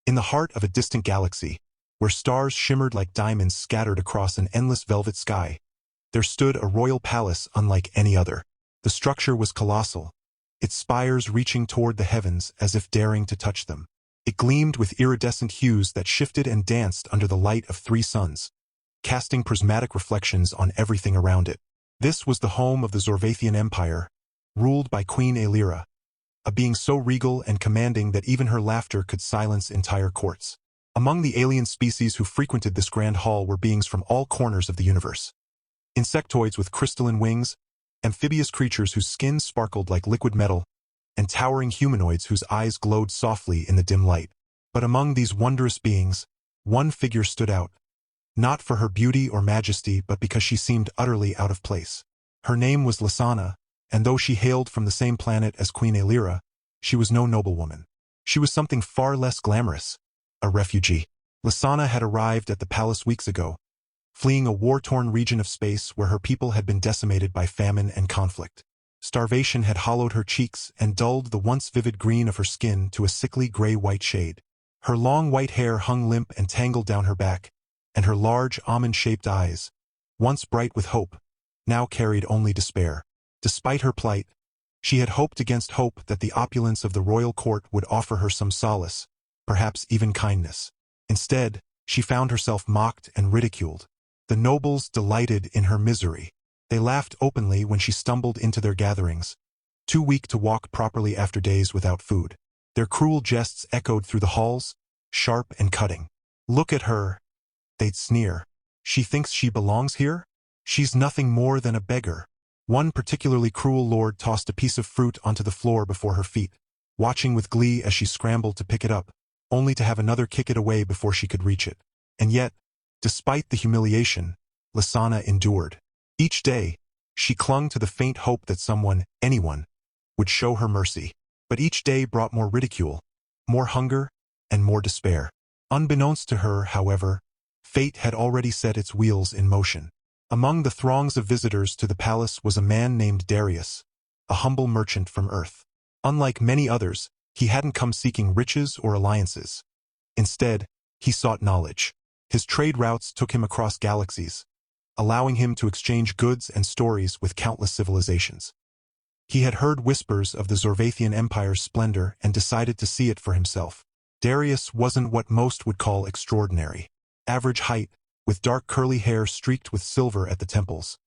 In the heart of a distant galaxy, where stars shimmered like diamonds scattered across an endless velvet sky, there stood a royal palace unlike any other. The structure was colossal, its spires reaching toward the heavens as if daring to touch them. It gleamed with iridescent hues that shifted and danced under the light of 3 suns, casting prismatic reflections on everything around it. This was the home of the Zorvathian Empire, ruled by Queen Aelira, a being so regal and commanding that even her laughter could silence entire courts. Among the alien species who frequented this grand hall were beings from all corners of the universe. Insectoids with crystalline wings, amphibious creatures whose skins sparkled like liquid metal, and towering humanoids whose eyes glowed softly in the dim light. But among these wondrous beings, one figure stood out, not for her beauty or majesty but because she seemed utterly out of place. Her name was Lysana, and though she hailed from the same planet as Queen Aelira, she was no noblewoman. She was something far less glamorous, a refugee. Lysana had arrived at the palace weeks ago, fleeing a war-torn region of space where her people had been decimated by famine and conflict. Starvation had hollowed her cheeks and dulled the once vivid green of her skin to a sickly gray-white shade. Her long white hair hung limp and tangled down her back, and her large almond-shaped eyes, once bright with hope, now carried only despair. Despite her plight, she had hoped against hope that the opulence of the royal court would offer her some solace, perhaps even kindness. Instead, she found herself mocked and ridiculed. The nobles delighted in her misery. They laughed openly when she stumbled into their gatherings, too weak to walk properly after days without food. Their cruel jests echoed through the halls, sharp and cutting. "Look at her," they'd sneer. "She thinks she belongs here? She's nothing more than a beggar." One particularly cruel lord tossed a piece of fruit onto the floor before her feet, watching with glee as she scrambled to pick it up, only to have another kick it away before she could reach it. And yet, despite the humiliation, Lysana endured. Each day, she clung to the faint hope that someone, anyone, would show her mercy. But each day brought more ridicule, more hunger, and more despair. Unbeknownst to her, however, fate had already set its wheels in motion. Among the throngs of visitors to the palace was a man named Darius, a humble merchant from Earth. Unlike many others, he hadn't come seeking riches or alliances. Instead, he sought knowledge. His trade routes took him across galaxies, allowing him to exchange goods and stories with countless civilizations. He had heard whispers of the Zorvathian Empire's splendor and decided to see it for himself. Darius wasn't what most would call extraordinary. Average height, with dark curly hair streaked with silver at the temples.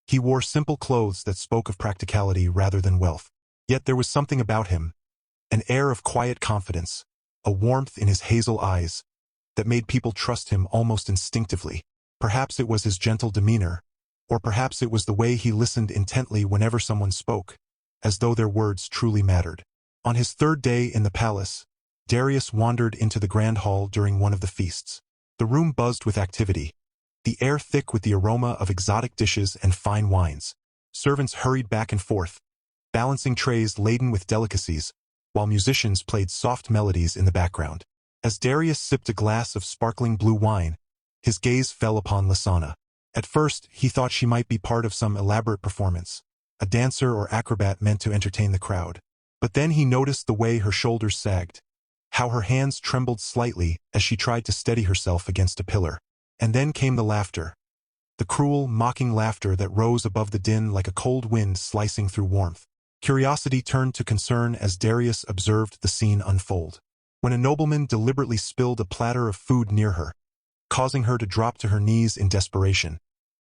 He wore simple clothes that spoke of practicality rather than wealth. Yet there was something about him, an air of quiet confidence, a warmth in his hazel eyes, that made people trust him almost instinctively. Perhaps it was his gentle demeanor, or perhaps it was the way he listened intently whenever someone spoke, as though their words truly mattered. On his 3rd day in the palace, Darius wandered into the grand hall during one of the feasts. The room buzzed with activity, the air thick with the aroma of exotic dishes and fine wines. Servants hurried back and forth, balancing trays laden with delicacies, while musicians played soft melodies in the background. As Darius sipped a glass of sparkling blue wine, his gaze fell upon Lysana. At first, he thought she might be part of some elaborate performance, a dancer or acrobat meant to entertain the crowd. But then he noticed the way her shoulders sagged, how her hands trembled slightly as she tried to steady herself against a pillar. And then came the laughter, the cruel, mocking laughter that rose above the din like a cold wind slicing through warmth. Curiosity turned to concern as Darius observed the scene unfold. When a nobleman deliberately spilled a platter of food near her, causing her to drop to her knees in desperation,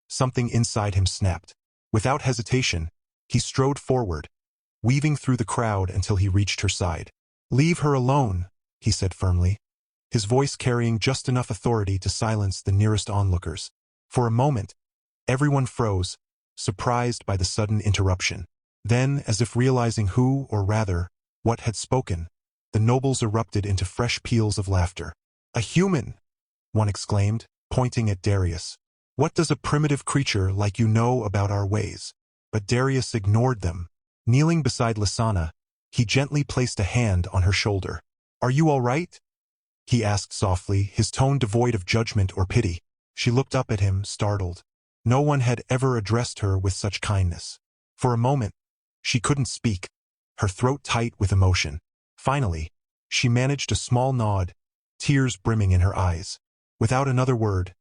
something inside him snapped. Without hesitation, he strode forward, weaving through the crowd until he reached her side. "Leave her alone," he said firmly, his voice carrying just enough authority to silence the nearest onlookers. For a moment, everyone froze, surprised by the sudden interruption. Then, as if realizing who, or rather, what had spoken, the nobles erupted into fresh peals of laughter. "A human!" one exclaimed, pointing at Darius. "What does a primitive creature like you know about our ways?" But Darius ignored them. Kneeling beside Lysana, he gently placed a hand on her shoulder. "Are you all right?" he asked softly, his tone devoid of judgment or pity. She looked up at him, startled. No one had ever addressed her with such kindness. For a moment, she couldn't speak, her throat tight with emotion. Finally, she managed a small nod, tears brimming in her eyes. Without another word,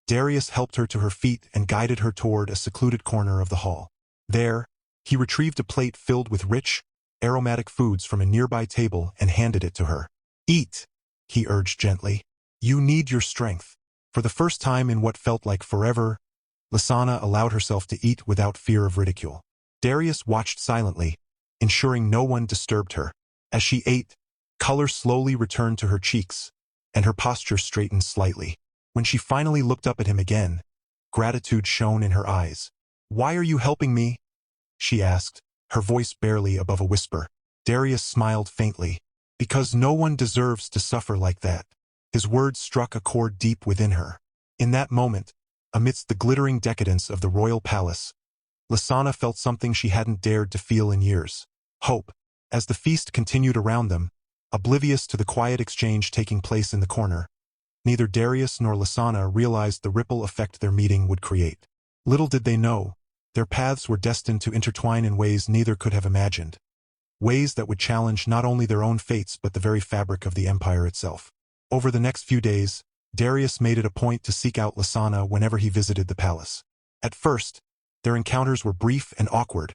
Darius helped her to her feet and guided her toward a secluded corner of the hall. There, he retrieved a plate filled with rich, aromatic foods from a nearby table and handed it to her. "Eat," he urged gently. "You need your strength." For the first time in what felt like forever, Lysana allowed herself to eat without fear of ridicule. Darius watched silently, ensuring no one disturbed her. As she ate, color slowly returned to her cheeks, and her posture straightened slightly. When she finally looked up at him again, gratitude shone in her eyes. "Why are you helping me?" she asked, her voice barely above a whisper. Darius smiled faintly. "Because no one deserves to suffer like that." His words struck a chord deep within her. In that moment, amidst the glittering decadence of the royal palace, Lysana felt something she hadn't dared to feel in years. Hope. As the feast continued around them, oblivious to the quiet exchange taking place in the corner, neither Darius nor Lysana realized the ripple effect their meeting would create. Little did they know, their paths were destined to intertwine in ways neither could have imagined. Ways that would challenge not only their own fates but the very fabric of the empire itself. Over the next few days, Darius made it a point to seek out Lysana whenever he visited the palace. At first, their encounters were brief and awkward,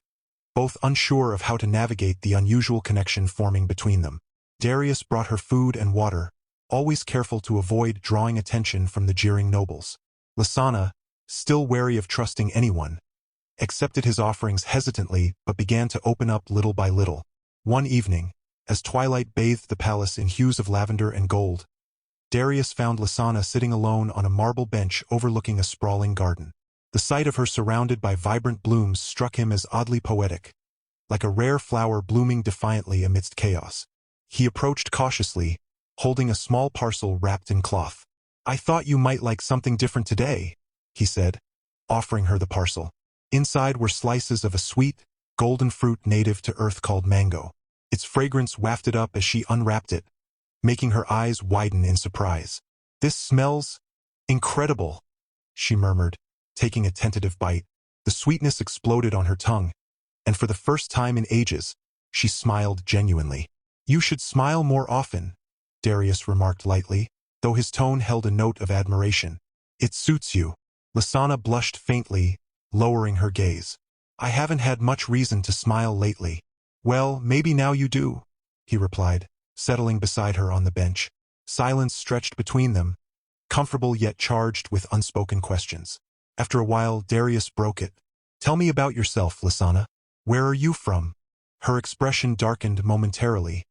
both unsure of how to navigate the unusual connection forming between them. Darius brought her food and water, always careful to avoid drawing attention from the jeering nobles. Lysana, still wary of trusting anyone, accepted his offerings hesitantly but began to open up little by little. One evening, as twilight bathed the palace in hues of lavender and gold, Darius found Lysana sitting alone on a marble bench overlooking a sprawling garden. The sight of her surrounded by vibrant blooms struck him as oddly poetic, like a rare flower blooming defiantly amidst chaos. He approached cautiously, holding a small parcel wrapped in cloth. "I thought you might like something different today," he said, offering her the parcel. Inside were slices of a sweet, golden fruit native to Earth called mango. Its fragrance wafted up as she unwrapped it, making her eyes widen in surprise. "This smells incredible," she murmured, taking a tentative bite. The sweetness exploded on her tongue, and for the first time in ages, she smiled genuinely. "You should smile more often," Darius remarked lightly, though his tone held a note of admiration. "It suits you." Lysana blushed faintly, lowering her gaze. "I haven't had much reason to smile lately." "Well, maybe now you do," he replied, settling beside her on the bench. Silence stretched between them, comfortable yet charged with unspoken questions. After a while, Darius broke it. "Tell me about yourself, Lysana. Where are you from?" Her expression darkened momentarily,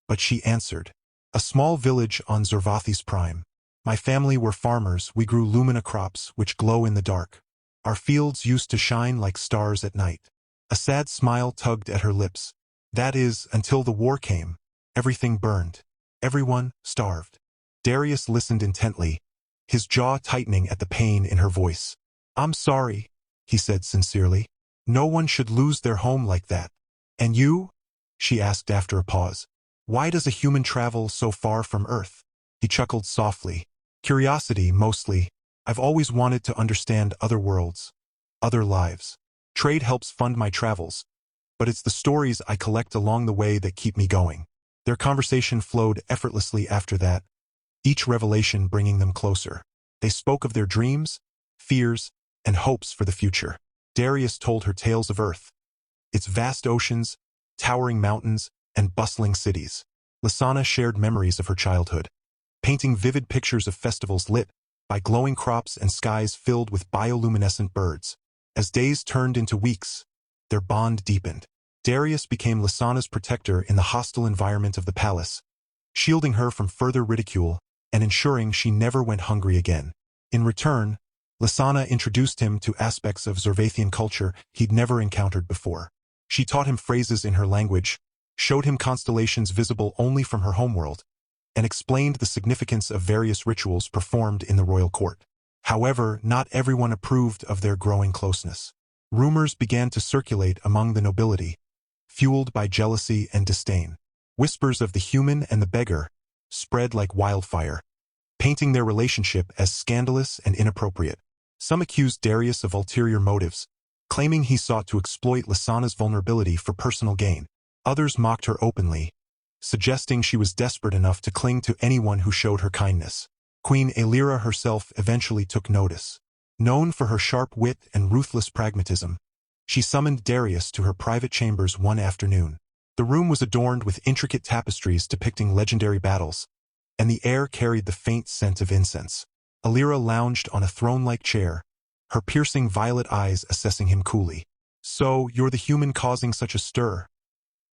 but she answered. "A small village on Zorvathi's prime. My family were farmers. We grew lumina crops which glow in the dark. Our fields used to shine like stars at night." A sad smile tugged at her lips. "That is, until the war came. Everything burned. Everyone starved." Darius listened intently, his jaw tightening at the pain in her voice. "I'm sorry," he said sincerely. "No one should lose their home like that." "And you?" she asked after a pause. "Why does a human travel so far from Earth?" He chuckled softly. "Curiosity, mostly. I've always wanted to understand other worlds, other lives. Trade helps fund my travels, but it's the stories I collect along the way that keep me going." Their conversation flowed effortlessly after that, each revelation bringing them closer. They spoke of their dreams, fears, and hopes for the future. Darius told her tales of Earth, its vast oceans, towering mountains, and bustling cities. Lysana shared memories of her childhood, painting vivid pictures of festivals lit by glowing crops and skies filled with bioluminescent birds. As days turned into weeks, their bond deepened. Darius became Lysana's protector in the hostile environment of the palace, shielding her from further ridicule and ensuring she never went hungry again. In return, Lysana introduced him to aspects of Zorvathian culture he'd never encountered before. She taught him phrases in her language, showed him constellations visible only from her homeworld, and explained the significance of various rituals performed in the royal court. However, not everyone approved of their growing closeness. Rumors began to circulate among the nobility, fueled by jealousy and disdain. Whispers of the human and the beggar spread like wildfire, painting their relationship as scandalous and inappropriate. Some accused Darius of ulterior motives, claiming he sought to exploit Lysana's vulnerability for personal gain. Others mocked her openly, suggesting she was desperate enough to cling to anyone who showed her kindness. Queen Aelira herself eventually took notice. Known for her sharp wit and ruthless pragmatism, she summoned Darius to her private chambers one afternoon. The room was adorned with intricate tapestries depicting legendary battles, and the air carried the faint scent of incense. Aelira lounged on a throne-like chair, her piercing violet eyes assessing him coolly. "So, you're the human causing such a stir,"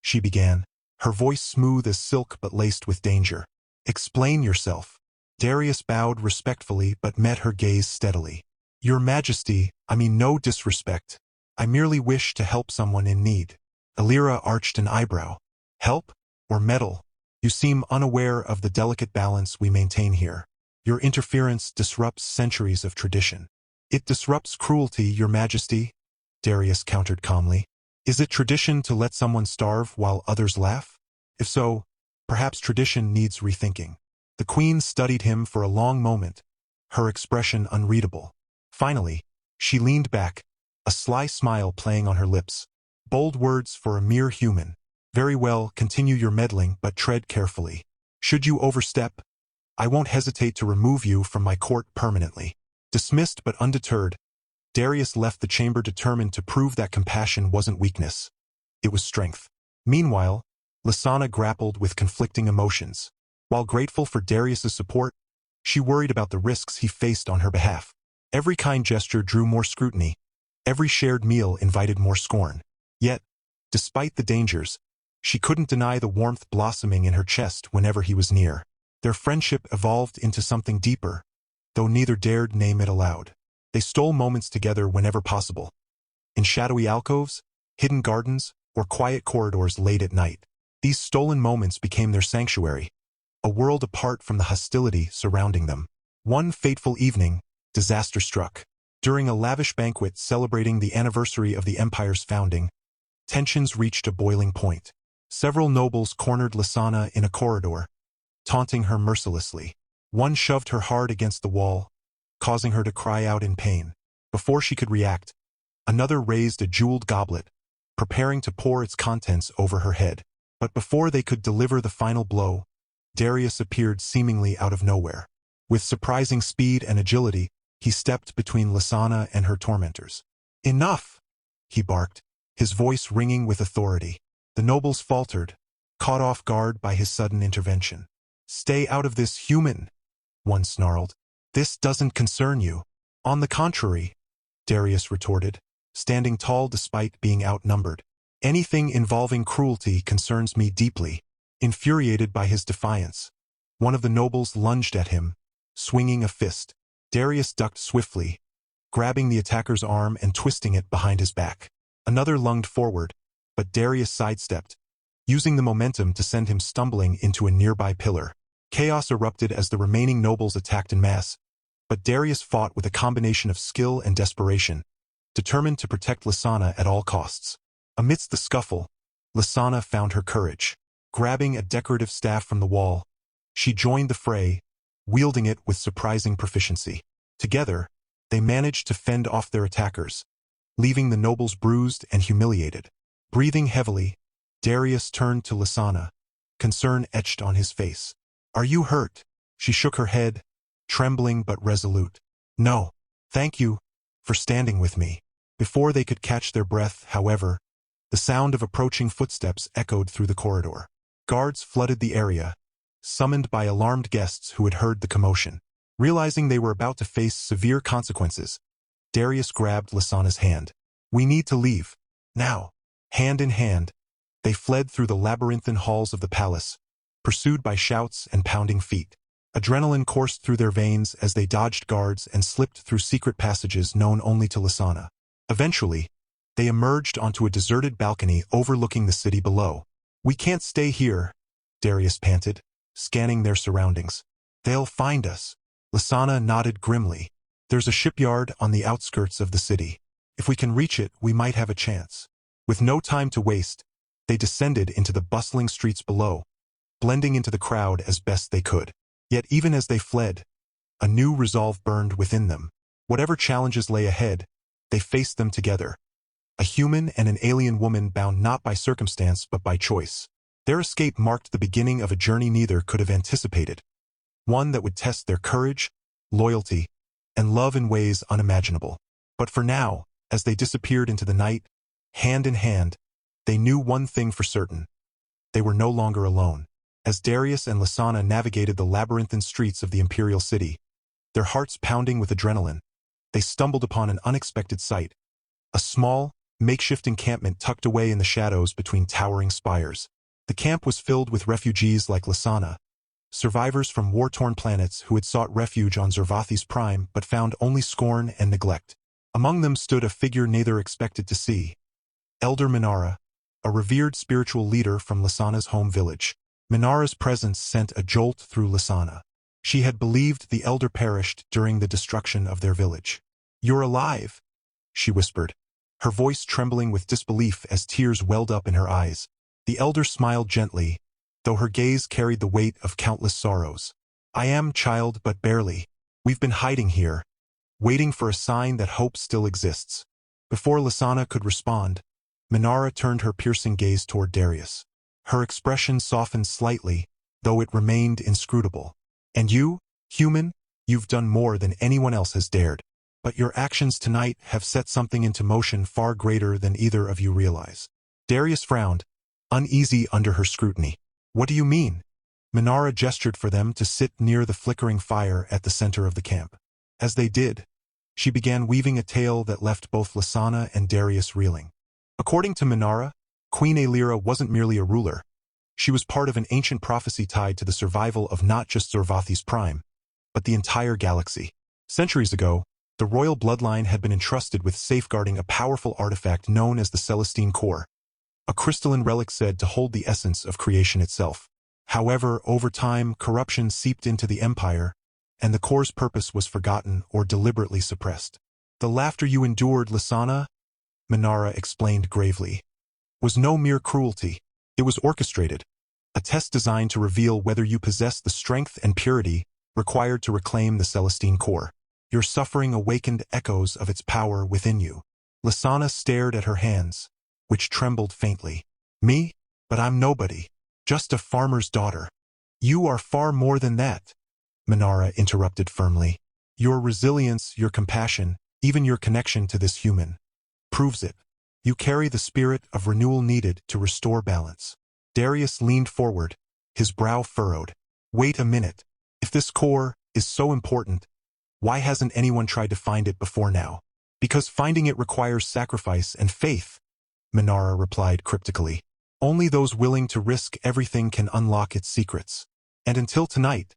she began, her voice smooth as silk but laced with danger. "Explain yourself." Darius bowed respectfully but met her gaze steadily. "Your Majesty, I mean no disrespect. I merely wish to help someone in need." Aelira arched an eyebrow. "Help? Or meddle? You seem unaware of the delicate balance we maintain here. Your interference disrupts centuries of tradition." "It disrupts cruelty, Your Majesty," Darius countered calmly. "Is it tradition to let someone starve while others laugh? If so, perhaps tradition needs rethinking." The queen studied him for a long moment, her expression unreadable. Finally, she leaned back, a sly smile playing on her lips. "Bold words for a mere human. Very well, continue your meddling, but tread carefully. Should you overstep, I won't hesitate to remove you from my court permanently." Dismissed but undeterred, Darius left the chamber determined to prove that compassion wasn't weakness. It was strength. Meanwhile, Lysana grappled with conflicting emotions. While grateful for Darius's support, she worried about the risks he faced on her behalf. Every kind gesture drew more scrutiny. Every shared meal invited more scorn. Yet, despite the dangers, she couldn't deny the warmth blossoming in her chest whenever he was near. Their friendship evolved into something deeper, though neither dared name it aloud. They stole moments together whenever possible. In shadowy alcoves, hidden gardens, or quiet corridors late at night. These stolen moments became their sanctuary, a world apart from the hostility surrounding them. One fateful evening, disaster struck. During a lavish banquet celebrating the anniversary of the empire's founding, tensions reached a boiling point. Several nobles cornered Lysana in a corridor, taunting her mercilessly. One shoved her hard against the wall, causing her to cry out in pain. Before she could react, another raised a jeweled goblet, preparing to pour its contents over her head. But before they could deliver the final blow, Darius appeared seemingly out of nowhere. With surprising speed and agility, he stepped between Lysana and her tormentors. "Enough!" he barked, his voice ringing with authority. The nobles faltered, caught off guard by his sudden intervention. "Stay out of this, human," one snarled. "This doesn't concern you." "On the contrary," Darius retorted, standing tall despite being outnumbered. "Anything involving cruelty concerns me deeply." Infuriated by his defiance, one of the nobles lunged at him, swinging a fist. Darius ducked swiftly, grabbing the attacker's arm and twisting it behind his back. Another lunged forward, but Darius sidestepped, using the momentum to send him stumbling into a nearby pillar. Chaos erupted as the remaining nobles attacked en masse, but Darius fought with a combination of skill and desperation, determined to protect Lysana at all costs. Amidst the scuffle, Lysana found her courage. Grabbing a decorative staff from the wall, she joined the fray, wielding it with surprising proficiency. Together, they managed to fend off their attackers, leaving the nobles bruised and humiliated. Breathing heavily, Darius turned to Lysana, concern etched on his face. "Are you hurt?" She shook her head, trembling but resolute. "No, thank you for standing with me." Before they could catch their breath, however, the sound of approaching footsteps echoed through the corridor. Guards flooded the area, summoned by alarmed guests who had heard the commotion. Realizing they were about to face severe consequences, Darius grabbed Lysana's hand. "We need to leave. Now." Hand in hand, they fled through the labyrinthine halls of the palace, pursued by shouts and pounding feet. Adrenaline coursed through their veins as they dodged guards and slipped through secret passages known only to Lysana. Eventually, they emerged onto a deserted balcony overlooking the city below. "We can't stay here," Darius panted, scanning their surroundings. "They'll find us." Lysana nodded grimly. "There's a shipyard on the outskirts of the city. If we can reach it, we might have a chance." With no time to waste, they descended into the bustling streets below, blending into the crowd as best they could. Yet even as they fled, a new resolve burned within them. Whatever challenges lay ahead, they faced them together. A human and an alien woman bound not by circumstance but by choice. Their escape marked the beginning of a journey neither could have anticipated, one that would test their courage, loyalty, and love in ways unimaginable. But for now, as they disappeared into the night, hand in hand, they knew one thing for certain. They were no longer alone. As Darius and Lysana navigated the labyrinthine streets of the imperial city, their hearts pounding with adrenaline, they stumbled upon an unexpected sight. A small, makeshift encampment tucked away in the shadows between towering spires. The camp was filled with refugees like Lysana, survivors from war-torn planets who had sought refuge on Zervathi's prime but found only scorn and neglect. Among them stood a figure neither expected to see. Elder Minara, a revered spiritual leader from Lysana's home village. Minara's presence sent a jolt through Lysana. She had believed the elder perished during the destruction of their village. "You're alive," she whispered, her voice trembling with disbelief as tears welled up in her eyes. The elder smiled gently, though her gaze carried the weight of countless sorrows. "I am, child, but barely. We've been hiding here, waiting for a sign that hope still exists." Before Lysana could respond, Minara turned her piercing gaze toward Darius. Her expression softened slightly, though it remained inscrutable. "And you, human, you've done more than anyone else has dared. But your actions tonight have set something into motion far greater than either of you realize." Darius frowned, uneasy under her scrutiny. "What do you mean?" Minara gestured for them to sit near the flickering fire at the center of the camp. As they did, she began weaving a tale that left both Lysana and Darius reeling. According to Minara, Queen Aelira wasn't merely a ruler. She was part of an ancient prophecy tied to the survival of not just Zervathi's prime, but the entire galaxy. Centuries ago, the royal bloodline had been entrusted with safeguarding a powerful artifact known as the Celestine Core, a crystalline relic said to hold the essence of creation itself. However, over time, corruption seeped into the empire, and the core's purpose was forgotten or deliberately suppressed. "The laughter you endured, Lysana," Minara explained gravely, "was no mere cruelty. It was orchestrated, a test designed to reveal whether you possess the strength and purity required to reclaim the Celestine Core. Your suffering awakened echoes of its power within you." Lysana stared at her hands, which trembled faintly. "Me? But I'm nobody. Just a farmer's daughter." "You are far more than that," Minara interrupted firmly. "Your resilience, your compassion, even your connection to this human, proves it. You carry the spirit of renewal needed to restore balance." Darius leaned forward, his brow furrowed. "Wait a minute. If this core is so important, why hasn't anyone tried to find it before now?" "Because finding it requires sacrifice and faith," Minara replied cryptically. "Only those willing to risk everything can unlock its secrets. And until tonight,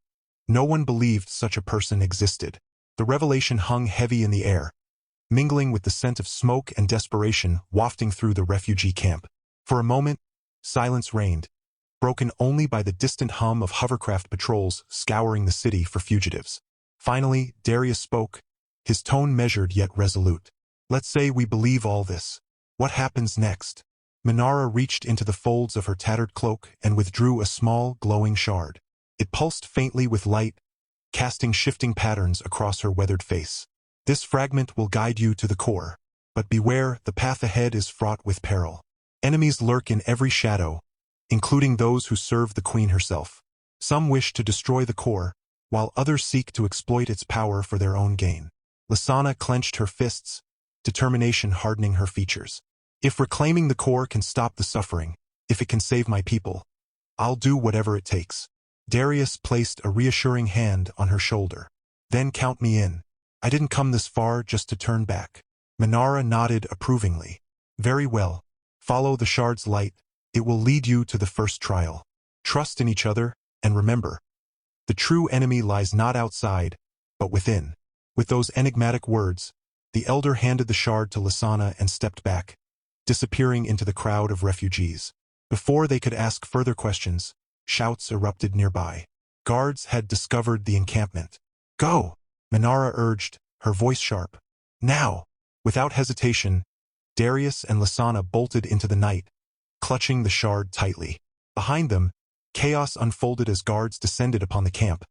no one believed such a person existed." The revelation hung heavy in the air, mingling with the scent of smoke and desperation wafting through the refugee camp. For a moment, silence reigned, broken only by the distant hum of hovercraft patrols scouring the city for fugitives. Finally, Darius spoke, his tone measured yet resolute. "Let's say we believe all this. What happens next?" Minara reached into the folds of her tattered cloak and withdrew a small, glowing shard. It pulsed faintly with light, casting shifting patterns across her weathered face. "This fragment will guide you to the core. But beware, the path ahead is fraught with peril. Enemies lurk in every shadow, including those who serve the queen herself. Some wish to destroy the core, while others seek to exploit its power for their own gain." Lysana clenched her fists, determination hardening her features. "If reclaiming the core can stop the suffering, if it can save my people, I'll do whatever it takes." Darius placed a reassuring hand on her shoulder. "Then count me in. I didn't come this far just to turn back." Minara nodded approvingly. "Very well. Follow the shard's light. It will lead you to the first trial. Trust in each other, and remember, the true enemy lies not outside, but within." With those enigmatic words, the elder handed the shard to Lysana and stepped back, disappearing into the crowd of refugees. Before they could ask further questions, shouts erupted nearby. Guards had discovered the encampment. "Go!" Minara urged, her voice sharp. "Now!" Without hesitation, Darius and Lysana bolted into the night, clutching the shard tightly. Behind them, chaos unfolded as guards descended upon the camp,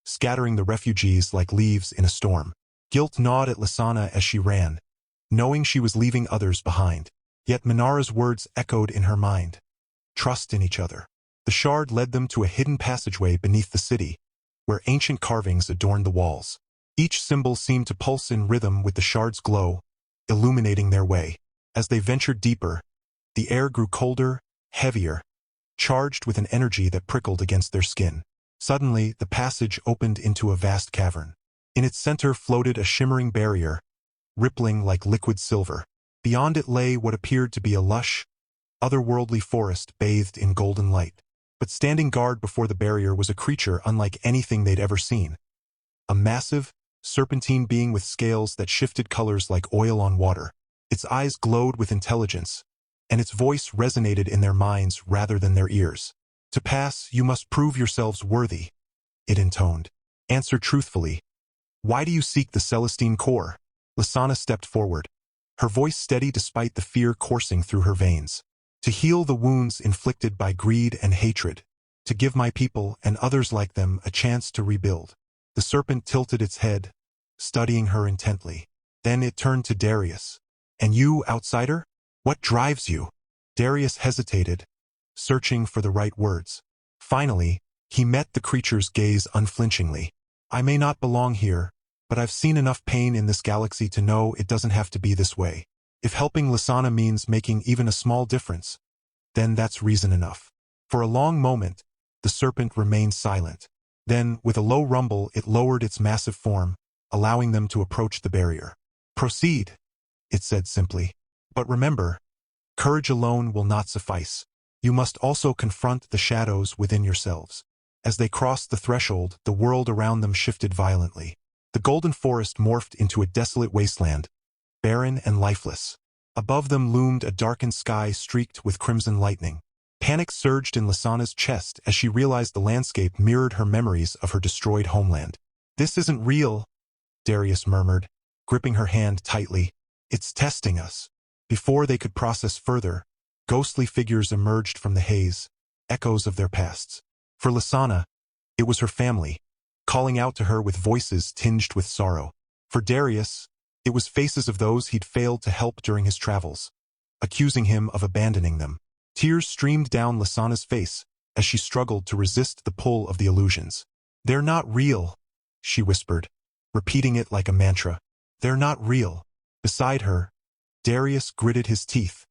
scattering the refugees like leaves in a storm. Guilt gnawed at Lysana as she ran, knowing she was leaving others behind. Yet Minara's words echoed in her mind. "Trust in each other." The shard led them to a hidden passageway beneath the city, where ancient carvings adorned the walls. Each symbol seemed to pulse in rhythm with the shard's glow, illuminating their way. As they ventured deeper, the air grew colder, heavier, charged with an energy that prickled against their skin. Suddenly, the passage opened into a vast cavern. In its center floated a shimmering barrier, rippling like liquid silver. Beyond it lay what appeared to be a lush, otherworldly forest bathed in golden light. But standing guard before the barrier was a creature unlike anything they'd ever seen. A massive, serpentine being with scales that shifted colors like oil on water. Its eyes glowed with intelligence, and its voice resonated in their minds rather than their ears. "To pass, you must prove yourselves worthy," it intoned. "Answer truthfully. Why do you seek the Celestine core?" Lysana stepped forward, her voice steady despite the fear coursing through her veins. "To heal the wounds inflicted by greed and hatred. To give my people and others like them a chance to rebuild." The serpent tilted its head, studying her intently. Then it turned to Darius. "And you, outsider? What drives you?" Darius hesitated, searching for the right words. Finally, he met the creature's gaze unflinchingly. "I may not belong here, but I've seen enough pain in this galaxy to know it doesn't have to be this way. If helping Lysana means making even a small difference, then that's reason enough." For a long moment, the serpent remained silent. Then, with a low rumble, it lowered its massive form, allowing them to approach the barrier. "Proceed," it said simply. "But remember, courage alone will not suffice. You must also confront the shadows within yourselves." As they crossed the threshold, the world around them shifted violently. The golden forest morphed into a desolate wasteland, barren and lifeless. Above them loomed a darkened sky streaked with crimson lightning. Panic surged in Lysana's chest as she realized the landscape mirrored her memories of her destroyed homeland. "This isn't real," Darius murmured, gripping her hand tightly. "It's testing us." Before they could process further, ghostly figures emerged from the haze, echoes of their pasts. For Lysana, it was her family, calling out to her with voices tinged with sorrow. For Darius, it was faces of those he'd failed to help during his travels, accusing him of abandoning them. Tears streamed down Lysana's face as she struggled to resist the pull of the illusions. "They're not real," she whispered, repeating it like a mantra. "They're not real." Beside her, Darius gritted his teeth,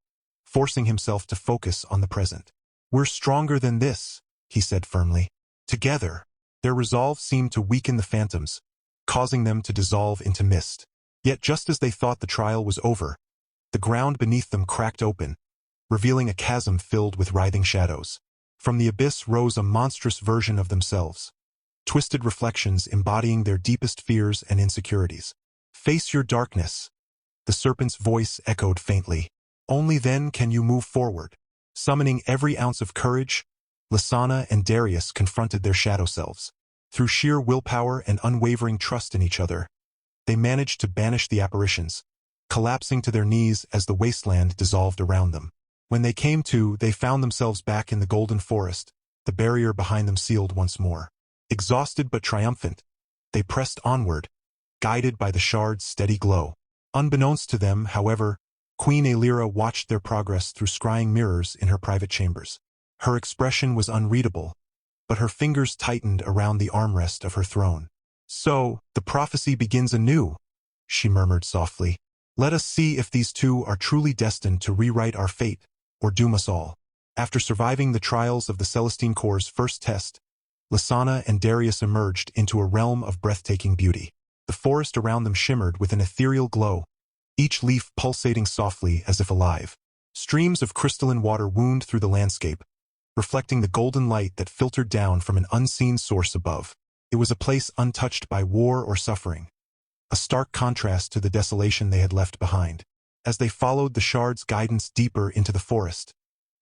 forcing himself to focus on the present. "We're stronger than this," he said firmly. Together, their resolve seemed to weaken the phantoms, causing them to dissolve into mist. Yet just as they thought the trial was over, the ground beneath them cracked open, revealing a chasm filled with writhing shadows. From the abyss rose a monstrous version of themselves, twisted reflections embodying their deepest fears and insecurities. "Face your darkness," the serpent's voice echoed faintly. "Only then can you move forward." Summoning every ounce of courage, Lysana and Darius confronted their shadow selves. Through sheer willpower and unwavering trust in each other, they managed to banish the apparitions, collapsing to their knees as the wasteland dissolved around them. When they came to, they found themselves back in the golden forest, the barrier behind them sealed once more. Exhausted but triumphant, they pressed onward, guided by the shard's steady glow. Unbeknownst to them, however, Queen Aelira watched their progress through scrying mirrors in her private chambers. Her expression was unreadable, but her fingers tightened around the armrest of her throne. "So, the prophecy begins anew," she murmured softly. "Let us see if these two are truly destined to rewrite our fate, or doom us all." After surviving the trials of the Celestine Core's first test, Lysana and Darius emerged into a realm of breathtaking beauty. The forest around them shimmered with an ethereal glow, each leaf pulsating softly as if alive. Streams of crystalline water wound through the landscape, reflecting the golden light that filtered down from an unseen source above. It was a place untouched by war or suffering, a stark contrast to the desolation they had left behind. As they followed the shard's guidance deeper into the forest,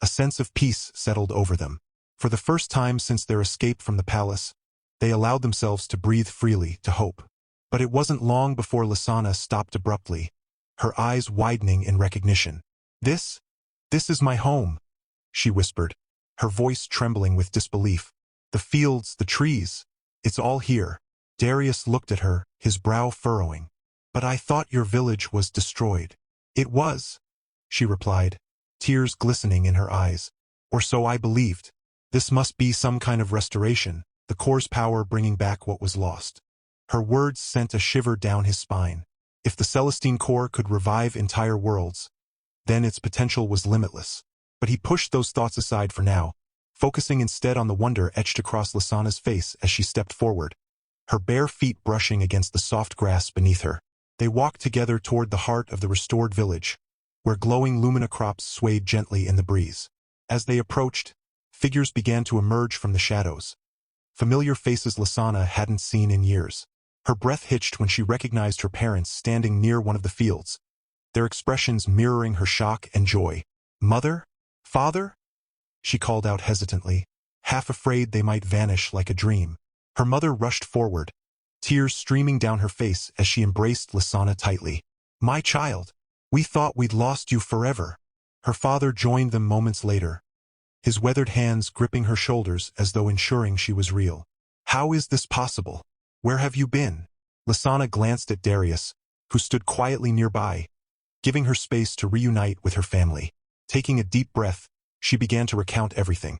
a sense of peace settled over them. For the first time since their escape from the palace, they allowed themselves to breathe freely, to hope. But it wasn't long before Lysana stopped abruptly, her eyes widening in recognition. This is my home," she whispered, her voice trembling with disbelief. "The fields, the trees, it's all here." Darius looked at her, his brow furrowing. "But I thought your village was destroyed." "It was," she replied, tears glistening in her eyes. "Or so I believed. This must be some kind of restoration, the core's power bringing back what was lost. Her words sent a shiver down his spine. If the Celestine core could revive entire worlds, then its potential was limitless. But he pushed those thoughts aside for now, focusing instead on the wonder etched across Lysana's face as she stepped forward, her bare feet brushing against the soft grass beneath her. They walked together toward the heart of the restored village, where glowing lumina crops swayed gently in the breeze. As they approached, figures began to emerge from the shadows. Familiar faces Lysana hadn't seen in years. Her breath hitched when she recognized her parents standing near one of the fields, their expressions mirroring her shock and joy. "Mother? Father?" she called out hesitantly, half afraid they might vanish like a dream. Her mother rushed forward, tears streaming down her face as she embraced Lysana tightly. "My child, we thought we'd lost you forever." Her father joined them moments later, his weathered hands gripping her shoulders as though ensuring she was real. "How is this possible? Where have you been?" Lysana glanced at Darius, who stood quietly nearby, giving her space to reunite with her family. Taking a deep breath, she began to recount everything.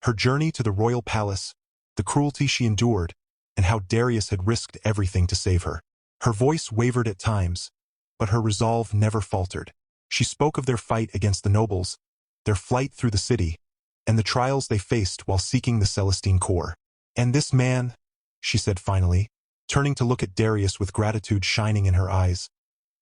Her journey to the royal palace, the cruelty she endured, and how Darius had risked everything to save her. Her voice wavered at times, but her resolve never faltered. She spoke of their fight against the nobles, their flight through the city, and the trials they faced while seeking the Celestine core. "And this man," she said finally, turning to look at Darius with gratitude shining in her eyes,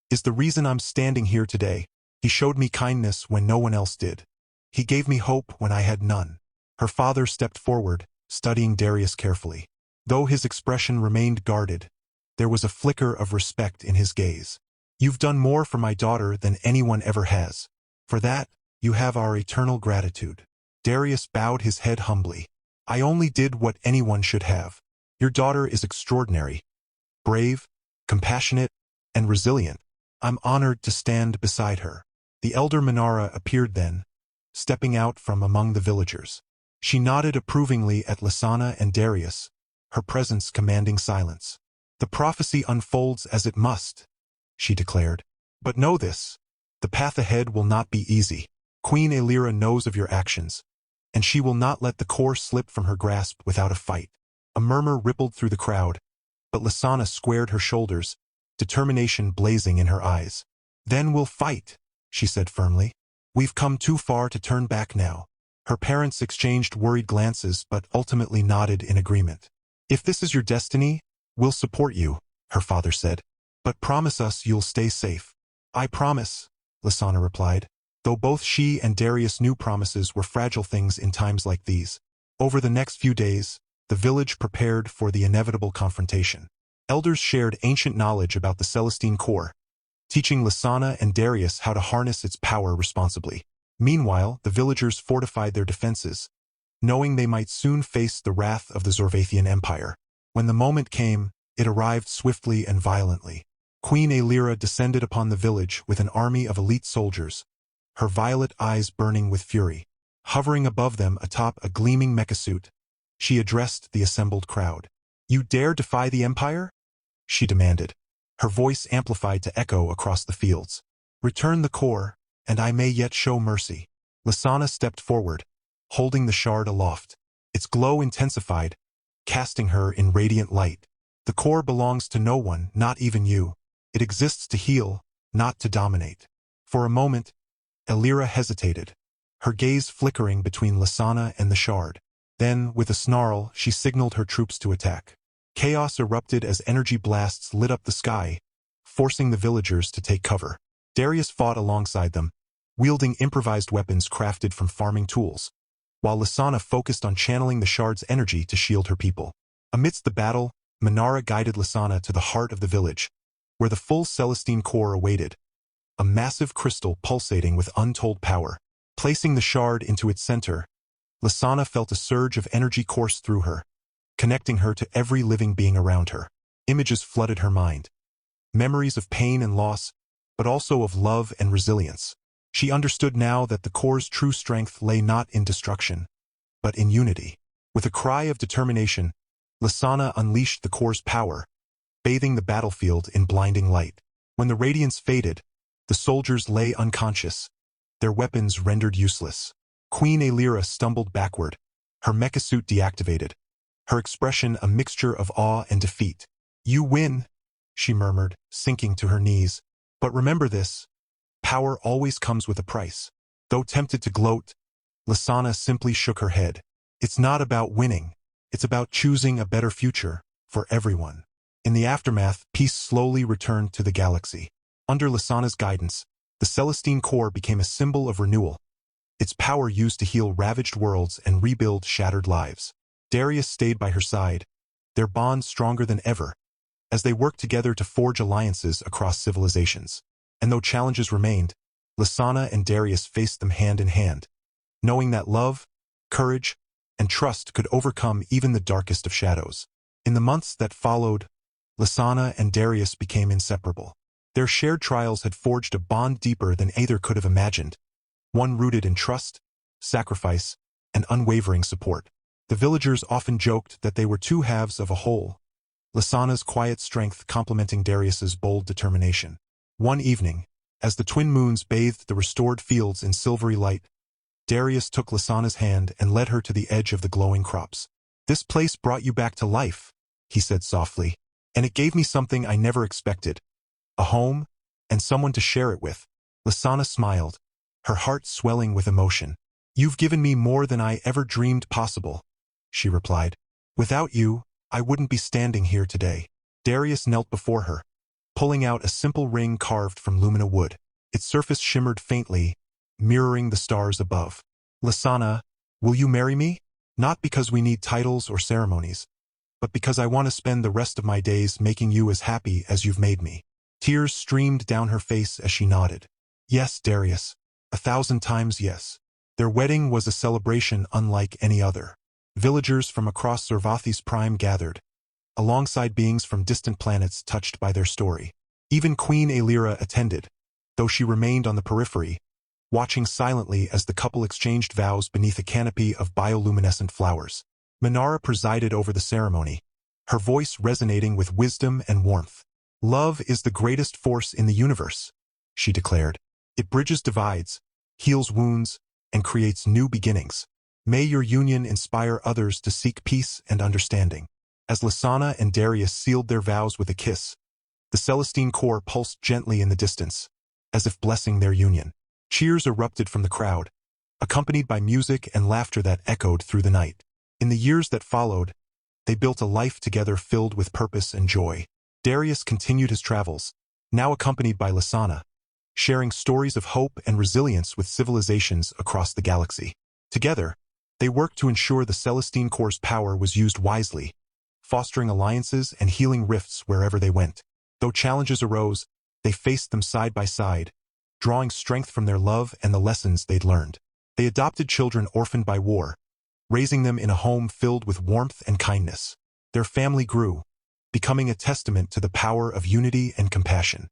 "is the reason I'm standing here today. He showed me kindness when no one else did. He gave me hope when I had none." Her father stepped forward, studying Darius carefully. Though his expression remained guarded, there was a flicker of respect in his gaze. "You've done more for my daughter than anyone ever has. For that, you have our eternal gratitude." Darius bowed his head humbly. "I only did what anyone should have. Your daughter is extraordinary, brave, compassionate, and resilient. I'm honored to stand beside her." The elder Minara appeared then, stepping out from among the villagers. She nodded approvingly at Lysana and Darius, her presence commanding silence. "The prophecy unfolds as it must," she declared. "But know this, the path ahead will not be easy. Queen Elira knows of your actions, and she will not let the core slip from her grasp without a fight." A murmur rippled through the crowd, but Lysana squared her shoulders, determination blazing in her eyes. "Then we'll fight," she said firmly. "We've come too far to turn back now." Her parents exchanged worried glances but ultimately nodded in agreement. "If this is your destiny, we'll support you," her father said. "But promise us you'll stay safe." "I promise," Lysana replied, though both she and Darius knew promises were fragile things in times like these. Over the next few days, the village prepared for the inevitable confrontation. Elders shared ancient knowledge about the Celestine core, teaching Lysana and Darius how to harness its power responsibly. Meanwhile, the villagers fortified their defenses, knowing they might soon face the wrath of the Zorvathian Empire. When the moment came, it arrived swiftly and violently. Queen Elira descended upon the village with an army of elite soldiers, her violet eyes burning with fury. Hovering above them atop a gleaming mechasuit, she addressed the assembled crowd. "You dare defy the Empire?" she demanded, her voice amplified to echo across the fields. "Return the core, and I may yet show mercy." Lysana stepped forward, holding the shard aloft. Its glow intensified, casting her in radiant light. "The core belongs to no one, not even you. It exists to heal, not to dominate." For a moment, Elira hesitated, her gaze flickering between Lysana and the shard. Then, with a snarl, she signaled her troops to attack. Chaos erupted as energy blasts lit up the sky, forcing the villagers to take cover. Darius fought alongside them, wielding improvised weapons crafted from farming tools, while Lysana focused on channeling the shard's energy to shield her people. Amidst the battle, Minara guided Lysana to the heart of the village, where the full Celestine core awaited, a massive crystal pulsating with untold power. Placing the shard into its center, Lysana felt a surge of energy course through her, connecting her to every living being around her. Images flooded her mind, memories of pain and loss, but also of love and resilience. She understood now that the core's true strength lay not in destruction, but in unity. With a cry of determination, Lysana unleashed the core's power, bathing the battlefield in blinding light. When the radiance faded, the soldiers lay unconscious, their weapons rendered useless. Queen Elira stumbled backward, her mecha suit deactivated, her expression a mixture of awe and defeat. "You win," she murmured, sinking to her knees. "But remember this, power always comes with a price." Though tempted to gloat, Lasana simply shook her head. "It's not about winning. It's about choosing a better future for everyone." In the aftermath, peace slowly returned to the galaxy. Under Lasana's guidance, the Celestine Core became a symbol of renewal, its power used to heal ravaged worlds and rebuild shattered lives. Darius stayed by her side, their bond stronger than ever, as they worked together to forge alliances across civilizations. And though challenges remained, Lasana and Darius faced them hand in hand, knowing that love, courage, and trust could overcome even the darkest of shadows. In the months that followed, Lasana and Darius became inseparable. Their shared trials had forged a bond deeper than either could have imagined, one rooted in trust, sacrifice, and unwavering support. The villagers often joked that they were two halves of a whole, Lasana's quiet strength complementing Darius's bold determination. One evening, as the twin moons bathed the restored fields in silvery light, Darius took Lasana's hand and led her to the edge of the glowing crops. "This place brought you back to life," he said softly, "and it gave me something I never expected. A home, and someone to share it with." Lasana smiled, her heart swelling with emotion. "You've given me more than I ever dreamed possible," she replied. "Without you, I wouldn't be standing here today." Darius knelt before her, pulling out a simple ring carved from lumina wood. Its surface shimmered faintly, mirroring the stars above. "Lasana, will you marry me? Not because we need titles or ceremonies, but because I want to spend the rest of my days making you as happy as you've made me." Tears streamed down her face as she nodded. "Yes, Darius, 1,000 times yes." Their wedding was a celebration unlike any other. Villagers from across Zorvathi's prime gathered, alongside beings from distant planets touched by their story. Even Queen Aelira attended, though she remained on the periphery, watching silently as the couple exchanged vows beneath a canopy of bioluminescent flowers. Minara presided over the ceremony, her voice resonating with wisdom and warmth. "Love is the greatest force in the universe," she declared. "It bridges divides, heals wounds, and creates new beginnings. May your union inspire others to seek peace and understanding." As Lasana and Darius sealed their vows with a kiss, the Celestine Core pulsed gently in the distance, as if blessing their union. Cheers erupted from the crowd, accompanied by music and laughter that echoed through the night. In the years that followed, they built a life together filled with purpose and joy. Darius continued his travels, now accompanied by Lasana, sharing stories of hope and resilience with civilizations across the galaxy. Together, they worked to ensure the Celestine Core's power was used wisely, fostering alliances and healing rifts wherever they went. Though challenges arose, they faced them side by side, drawing strength from their love and the lessons they'd learned. They adopted children orphaned by war, raising them in a home filled with warmth and kindness. Their family grew, becoming a testament to the power of unity and compassion.